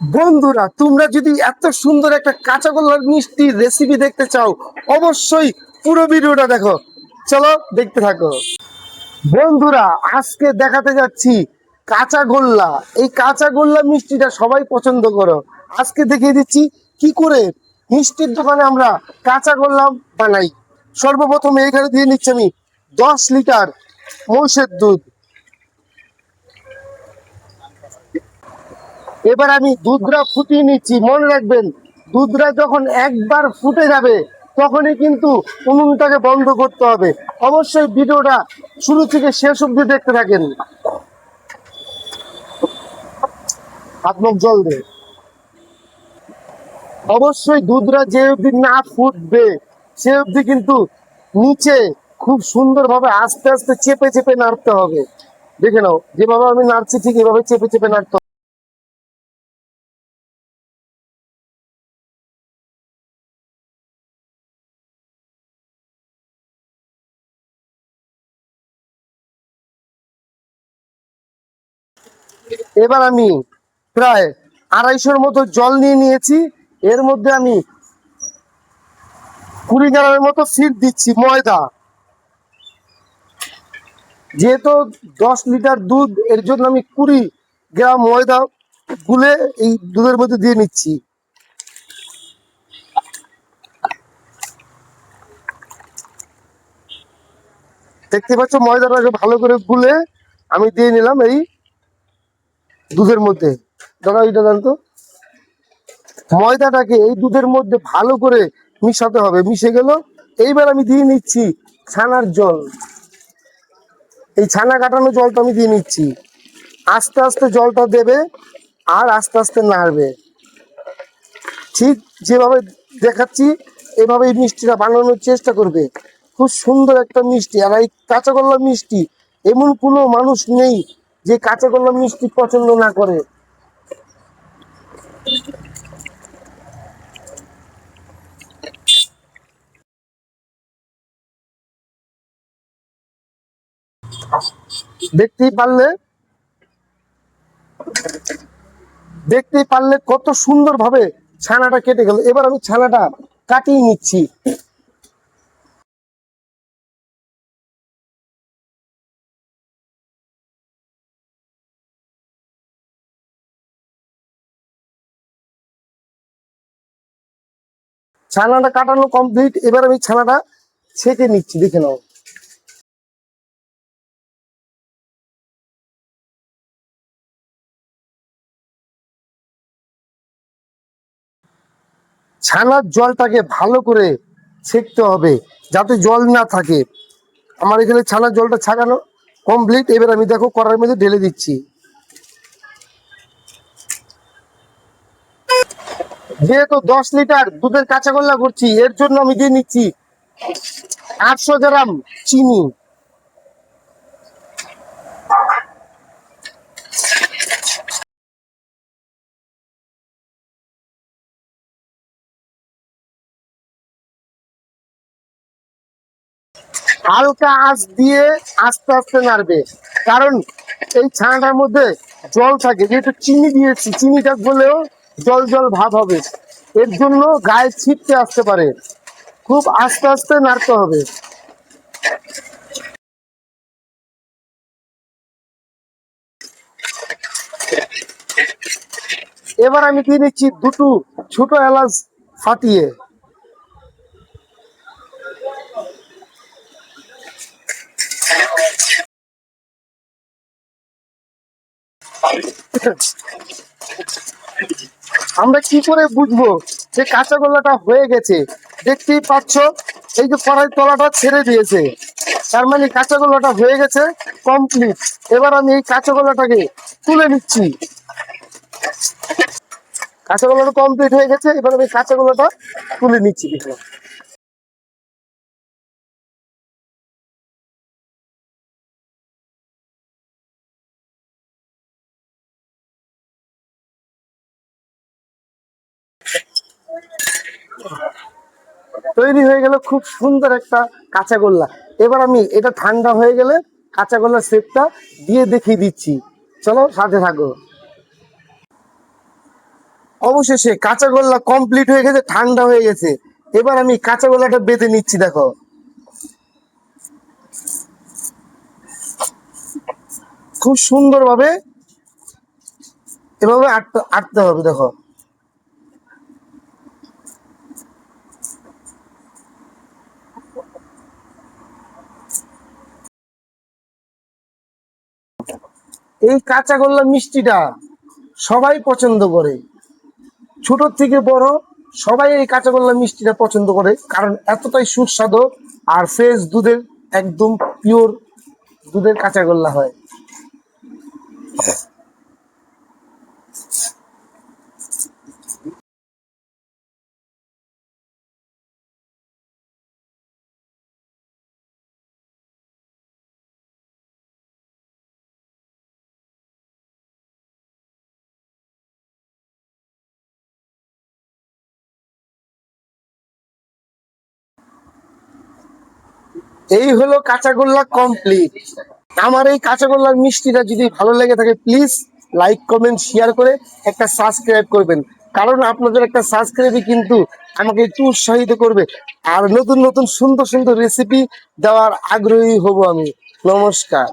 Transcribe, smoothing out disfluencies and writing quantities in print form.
বন্ধুরা, তোমরা যদি এত সুন্দর একটা কাঁচা গোল্লার মিষ্টি রেসিপি দেখতে চাও, অবশ্যই পুরো ভিডিওটা দেখো। চলো দেখতে থাকো। বন্ধুরা, আজকে দেখাতে যাচ্ছি কাঁচা গোল্লা। এই কাঁচা গোল্লা মিষ্টিটা সবাই পছন্দ করো। আজকে দেখিয়ে দিচ্ছি কি করে মিষ্টির দোকানে আমরা কাঁচা গোল্লা বানাই। সর্বপ্রথমে এখানে দিয়ে নিচ্ছি আমি 10 লিটার মহিষের দুধ। এবার আমি দুধটা ফুটিয়ে নিচ্ছি। মনে রাখবেন, দুধটা যখন একবার ফুটে যাবে তখনই কিন্তু উনুনটাকে বন্ধ করতে হবে। অবশ্যই ভিডিওটা শুরু থেকে শেষ অবধি দেখতে থাকেন। হাত মুখ জল দে। অবশ্যই দুধটা যে অবধি না ফুটবে সে অবধি কিন্তু নিচে খুব সুন্দরভাবে আস্তে আস্তে চেপে চেপে নাড়তে হবে। দেখে নাও, যেভাবে আমি নাড়ছি ঠিক এভাবে চেপে চেপে নাড়তে হবে। এবার আমি প্রায় 250 মতো জল নিয়ে নিয়েছি। এর মধ্যে আমি 20 গ্রামের মতো ফিট দিচ্ছি ময়দা। যেহেতু 10 লিটার দুধ, এর জন্য আমি 20 গ্রাম ময়দা গুলে এই দুধের মধ্যে দিয়ে নিচ্ছি। দেখতে পাচ্ছ, ময়দাটাকে ভালো করে গুলে আমি দিয়ে নিলাম এই দুধের মধ্যে। দাদা এটা জানতো, ময়দাটাকে এই দুধের মধ্যে ভালো করে মিশাতে হবে। মিশে গেল। এইবার আমি দিয়ে নিচ্ছি ছানার জল। এই ছানা কাটানো জলটা আমি দিয়ে নিচ্ছি। আস্তে আস্তে জলটা দেবে আর আস্তে আস্তে নাড়বে। ঠিক যেভাবে দেখাচ্ছি এভাবে এই মিষ্টিটা বানানোর চেষ্টা করবে। খুব সুন্দর একটা মিষ্টি। আর এই কাঁচা গোল্লা মিষ্টি, এমন কোনো মানুষ নেই যে কাঁচা গোল্লা মিষ্টি পছন্দ না করে। দেখতেই পারলে দেখতেই পারলে কত সুন্দর ভাবে ছানাটা কেটে গেল। এবার আমি ছানাটা কাটিয়ে নিচ্ছি। ছানাটা কাটানো কমপ্লিট। এবার আমি ছানাটা ছেঁকে নিচ্ছি। দেখে নাও, ছানার জলটাকে ভালো করে ছেঁকতে হবে যাতে জল না থাকে। আমার এখানে ছানার জলটা ছাকানো কমপ্লিট। এবার আমি দেখো কড়াইয়ের মধ্যে ঢেলে দিচ্ছি। যেহেতু 10 লিটার দুধের কাঁচা গোল্লা করছি, এর জন্য আমি দিয়ে নিচ্ছি 800 গ্রাম চিনি। হালকা আঁচ দিয়ে আস্তে আস্তে নাড়বে, কারণ এই ছানাটার মধ্যে জল থাকে। যেহেতু চিনি দিয়েছি, চিনিটা গলেও জল জল ভাব হবে। এর জন্য গায়ে ছিটতে আসতে পারে। খুব আস্তে আস্তে নাড়তে হবে। এবার আমি দিয়ে নিচ্ছি দুটো ছোট এলাচ ফাটিয়ে। আমরা কি করে বুঝবো যে কাঁচা গোল্লাটা হয়ে গেছে? দেখতেই পাচ্ছ, এই যে কড়াই তলাটা ছেড়ে দিয়েছে, তার মানে কাঁচা গোল্লাটা হয়ে গেছে কমপ্লিট। এবার আমি এই কাঁচা গোল্লাটাকে তুলে নিচ্ছি। কাঁচা গোল্লাটা কমপ্লিট হয়ে গেছে। এবার আমি কাঁচা গোল্লাটা তুলে নিচ্ছি। দেখো, তৈরি হয়ে গেল খুব সুন্দর একটা কাঁচা গোল্লা। এবার আমি এটা ঠান্ডা হয়ে গেলে কাঁচা গোল্লার শেপটা দিয়ে দেখিয়ে দিচ্ছি। চলো সাথে থাকো। অবশেষে কাঁচাগোল্লা কমপ্লিট হয়ে গেছে, ঠান্ডা হয়ে গেছে। এবার আমি কাঁচাগোল্লাটা বেঁধে নিচ্ছি। দেখো খুব সুন্দর ভাবে এভাবে আটতে আটতে হবে। দেখো এই কাঁচাগোল্লা মিষ্টিটা সবাই পছন্দ করে, ছোট থেকে বড় সবাই এই কাঁচাগোল্লা মিষ্টিটা পছন্দ করে, কারণ এতটাই সুস্বাদু আর ফ্রেশ দুধের, একদম পিওর দুধের কাঁচাগোল্লা হয়। এই হলো কাঁচাগোল্লা কমপ্লিট। আমার এই কাঁচাগোল্লার মিষ্টিটা যদি ভালো লেগে থাকে, প্লিজ লাইক কমেন্ট শেয়ার করে একটা সাবস্ক্রাইব করবেন, কারণ আপনাদের একটা সাবস্ক্রাইবই কিন্তু আমাকে একটু উৎসাহিত করবে, আর নতুন নতুন সুন্দর সুন্দর রেসিপি দেওয়ার আগ্রহী হব আমি। নমস্কার।